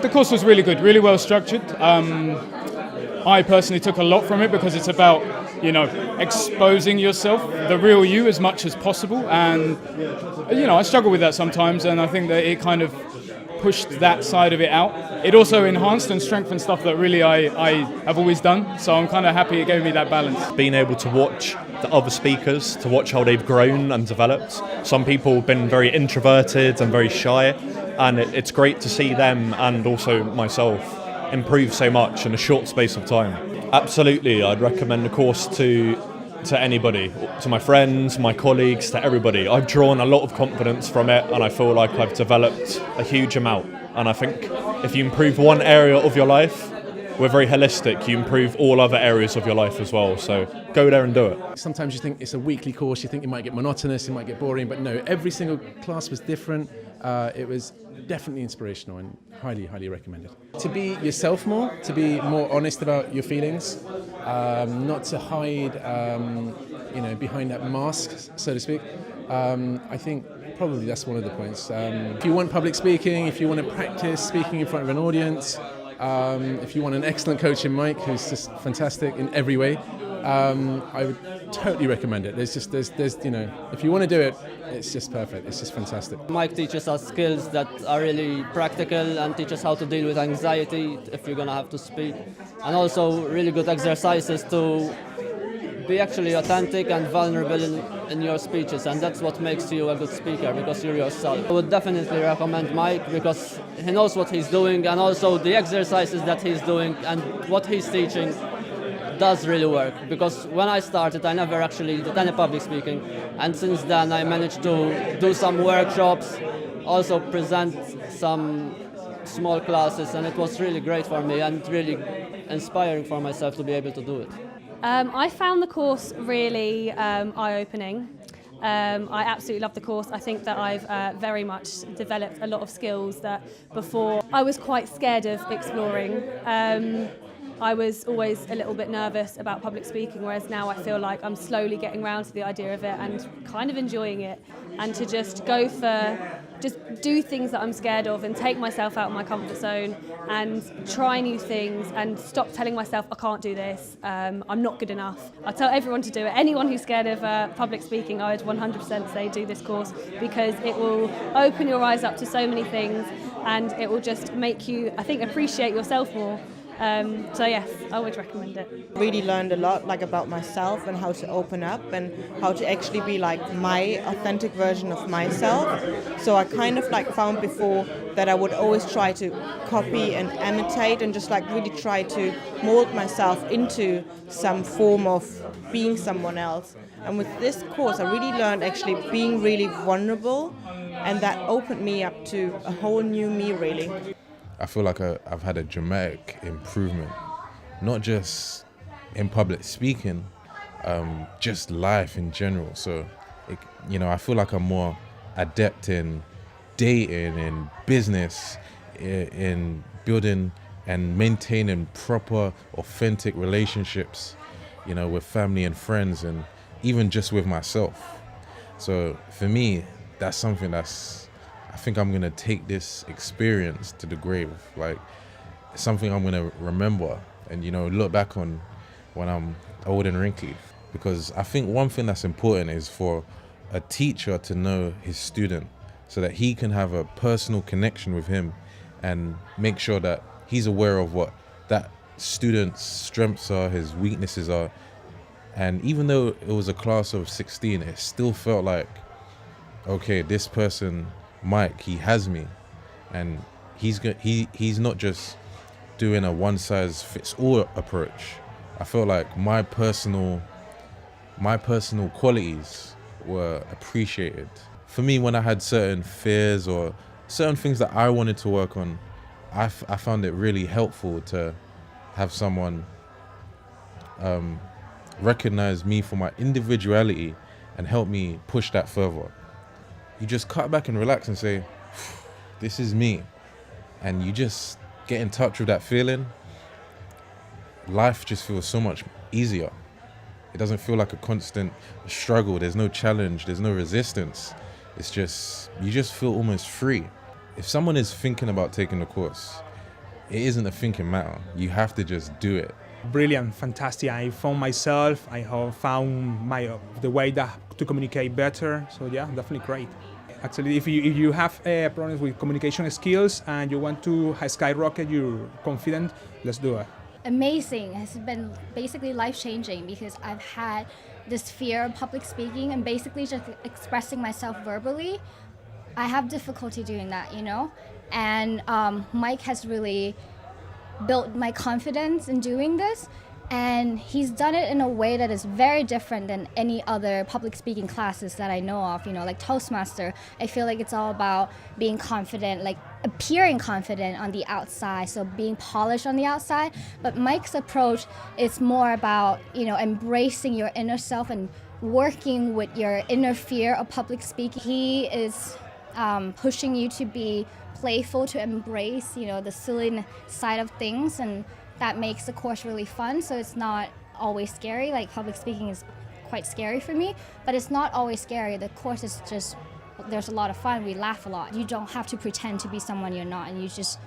The course was really good, really well structured. I personally took a lot from it because it's about, exposing yourself, the real you, as much as possible. And, I struggle with that sometimes, and I think that it kind of pushed that side of it out. It also enhanced and strengthened stuff that really I have always done. So I'm kind of happy it gave me that balance. Being able to watch the other speakers, to watch how they've grown and developed. Some people have been very introverted and very shy, and it's great to see them and also myself improve so much in a short space of time. Absolutely, I'd recommend the course to anybody, to my friends, my colleagues, to everybody. I've drawn a lot of confidence from it, and I feel like I've developed a huge amount. And I think if you improve one area of your life, we're very holistic, you improve all other areas of your life as well. So go there and do it. Sometimes you think it's a weekly course, you think it might get monotonous, it might get boring, but no, every single class was different. It was definitely inspirational and highly, highly recommended. To be yourself more, to be more honest about your feelings, not to hide, behind that mask, so to speak. I think probably that's one of the points. If you want public speaking, if you want to practice speaking in front of an audience, if you want an excellent coach in Mike, who's just fantastic in every way, I would totally recommend it. There's if you want to do it, it's just perfect. It's just fantastic. Mike teaches us skills that are really practical and teaches how to deal with anxiety if you're gonna have to speak, and also really good exercises to be actually authentic and vulnerable in your speeches, and that's what makes you a good speaker, because you're yourself. I would definitely recommend Mike because he knows what he's doing, and also the exercises that he's doing and what he's teaching does really work, because when I started I never actually did any public speaking, and since then I managed to do some workshops, also present some small classes, and it was really great for me and really inspiring for myself to be able to do it. I found the course really eye-opening. I absolutely love the course. I think that I've very much developed a lot of skills that before I was quite scared of exploring. I was always a little bit nervous about public speaking, whereas now I feel like I'm slowly getting around to the idea of it and kind of enjoying it, and to just do things that I'm scared of and take myself out of my comfort zone and try new things and stop telling myself I can't do this, I'm not good enough. I tell everyone to do it. Anyone who's scared of public speaking, I would 100% say do this course, because it will open your eyes up to so many things, and it will just make you, I think, appreciate yourself more. So yes, I would recommend it. Really learned a lot about myself and how to open up and how to actually be my authentic version of myself. So I kind of found before that I would always try to copy and imitate and just really try to mold myself into some form of being someone else. And with this course I really learned actually being really vulnerable, and that opened me up to a whole new me really. I feel like I've had a dramatic improvement, not just in public speaking, just life in general. So, I feel like I'm more adept in dating, in business, in building and maintaining proper, authentic relationships, with family and friends, and even just with myself. So for me, that's something I think I'm gonna take this experience to the grave. It's something I'm gonna remember and look back on when I'm old and wrinkly. Because I think one thing that's important is for a teacher to know his student, so that he can have a personal connection with him and make sure that he's aware of what that student's strengths are, his weaknesses are. And even though it was a class of 16, it still felt like, okay, this person, Mike, he has me, and he's not just doing a one-size-fits-all approach. I felt like my personal qualities were appreciated. For me, when I had certain fears or certain things that I wanted to work on, I found it really helpful to have someone recognize me for my individuality and help me push that further. You just cut back and relax and say, this is me. And you just get in touch with that feeling. Life just feels so much easier. It doesn't feel like a constant struggle. There's no challenge, there's no resistance. It's just, you just feel almost free. If someone is thinking about taking the course, it isn't a thinking matter. You have to just do it. Brilliant, fantastic. I found myself. I have found the way to communicate better. So yeah, definitely great. Actually, if you have problems with communication skills and you want to skyrocket your confidence, let's do it. Amazing. It has been basically life-changing because I've had this fear of public speaking and basically just expressing myself verbally. I have difficulty doing that, and Mike has really built my confidence in doing this, and he's done it in a way that is very different than any other public speaking classes that I know of, like Toastmaster. I feel like it's all about being confident, like appearing confident on the outside, so being polished on the outside. But Mike's approach is more about, embracing your inner self and working with your inner fear of public speaking. He is pushing you to be playful, to embrace, the silly side of things, and that makes the course really fun. So it's not always scary. Like public speaking is quite scary for me, but it's not always scary. The course is just, there's a lot of fun. We laugh a lot. You don't have to pretend to be someone you're not, and you just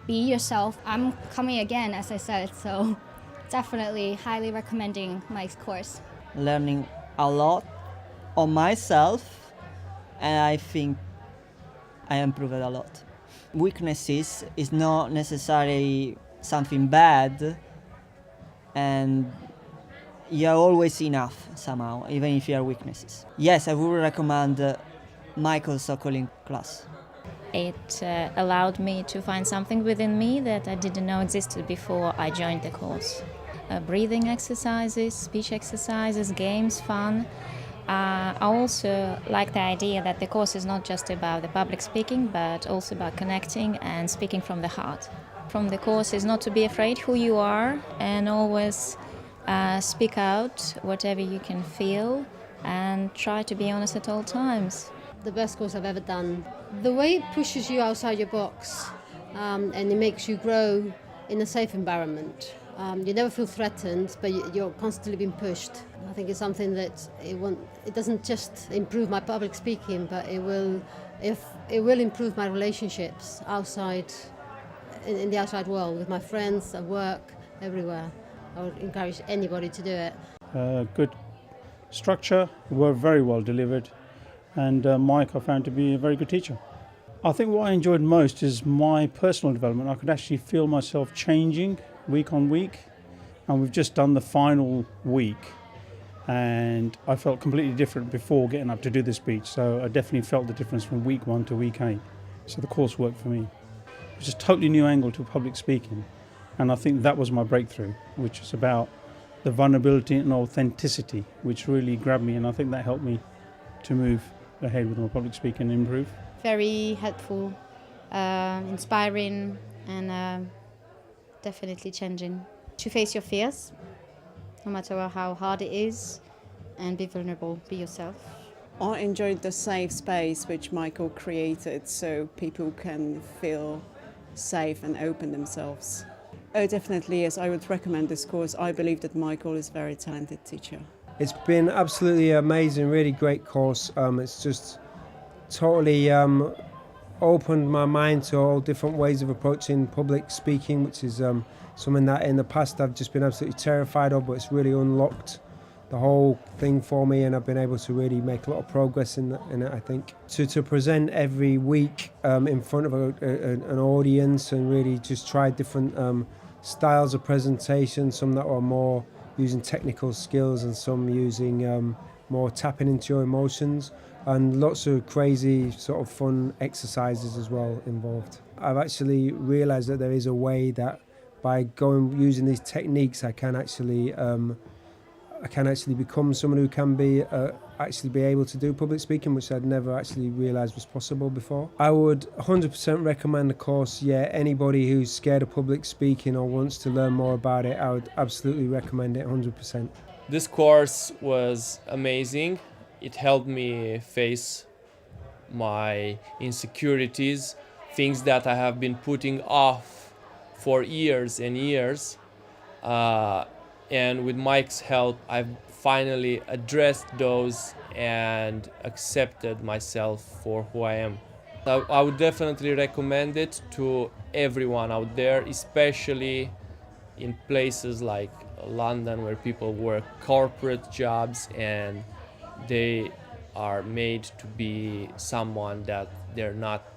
be yourself. I'm coming again, as I said, so definitely highly recommending Mike's course. Learning a lot on myself, and I think I improved a lot. Weaknesses is not necessarily something bad, and you're always enough somehow, even if you have weaknesses. Yes, I would recommend Michael's Sokolin class. It allowed me to find something within me that I didn't know existed before I joined the course. Breathing exercises, speech exercises, games, fun. I also like the idea that the course is not just about the public speaking, but also about connecting and speaking from the heart. From the course is not to be afraid who you are and always speak out whatever you can feel and try to be honest at all times. The best course I've ever done. The way it pushes you outside your box and it makes you grow in a safe environment. You never feel threatened, but you're constantly being pushed. I think it's something that it doesn't just improve my public speaking, but it will improve my relationships outside, in the outside world, with my friends, at work, everywhere. I would encourage anybody to do it. Good structure, were very well delivered, and Mike I found to be a very good teacher. I think what I enjoyed most is my personal development. I could actually feel myself changing week on week, and we've just done the final week, and I felt completely different before getting up to do the speech, so I definitely felt the difference from week 1 to week 8. So the course worked for me. It was a totally new angle to public speaking, and I think that was my breakthrough, which is about the vulnerability and authenticity, which really grabbed me, and I think that helped me to move ahead with my public speaking and improve. Very helpful, inspiring, and definitely changing. To face your fears, no matter how hard it is, and be vulnerable, be yourself. I enjoyed the safe space which Michael created so people can feel safe and open themselves. Oh, definitely, yes, I would recommend this course. I believe that Michael is a very talented teacher. It's been absolutely amazing, really great course. It's just totally opened my mind to all different ways of approaching public speaking, which is something that in the past I've just been absolutely terrified of, but it's really unlocked the whole thing for me, and I've been able to really make a lot of progress in it, I think. To present every week in front of an audience and really just try different styles of presentation, some that are more using technical skills and some using more tapping into your emotions, and lots of crazy sort of fun exercises as well involved. I've actually realised that there is a way that by using these techniques I can actually become someone who can be able to do public speaking, which I'd never actually realised was possible before. I would 100% recommend the course. Yeah, anybody who's scared of public speaking or wants to learn more about it, I would absolutely recommend it 100%. This course was amazing. It helped me face my insecurities, things that I have been putting off for years and years. And with Mike's help, I've finally addressed those and accepted myself for who I am. I would definitely recommend it to everyone out there, especially in places like London where people work corporate jobs and they are made to be someone that they're not